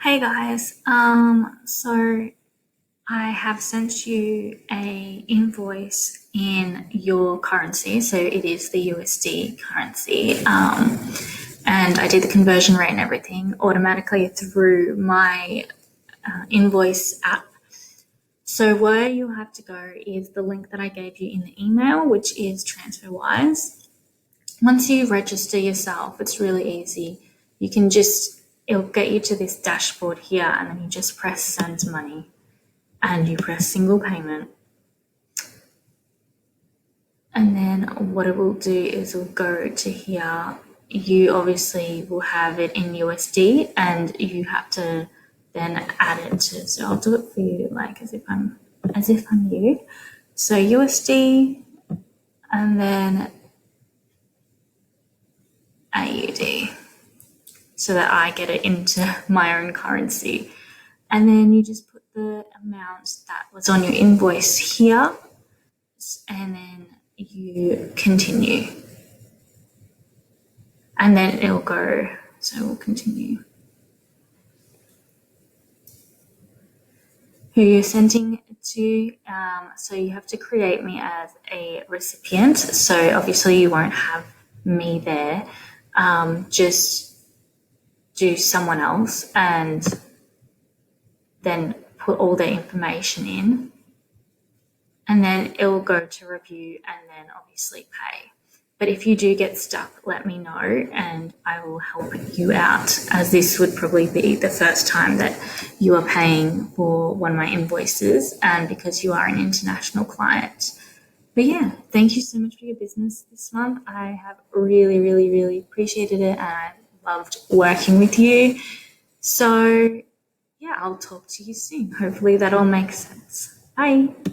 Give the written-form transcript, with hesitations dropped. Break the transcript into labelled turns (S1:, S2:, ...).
S1: Hey guys, so I have sent you a invoice in your currency, so it is the USD currency, and I did the conversion rate and everything automatically through my invoice app. So where you have to go is the link that I gave you in the email, which is Transferwise. Once you register yourself, it's really easy. It'll get you to this dashboard here, and then you just press send money and you press single payment. And then what it will do is it'll go to here. You obviously will have it in USD and you have to then add it to, so I'll do it for you like as if I'm you. So USD and then AUD, so that I get it into my own currency. And then you just put the amount that was on your invoice here, and then you continue. And then it'll go, so we'll continue. Who you're sending it to, so you have to create me as a recipient. So obviously you won't have me there. Just do someone else and then put all their information in, and then it will go to review and then obviously pay. But if you do get stuck, let me know and I will help you out, as this would probably be the first time that you are paying for one of my invoices, and because you are an international client. But yeah, thank you so much for your business this month. I have really appreciated it and I loved working with you. So yeah, I'll talk to you soon. Hopefully that all makes sense. Bye.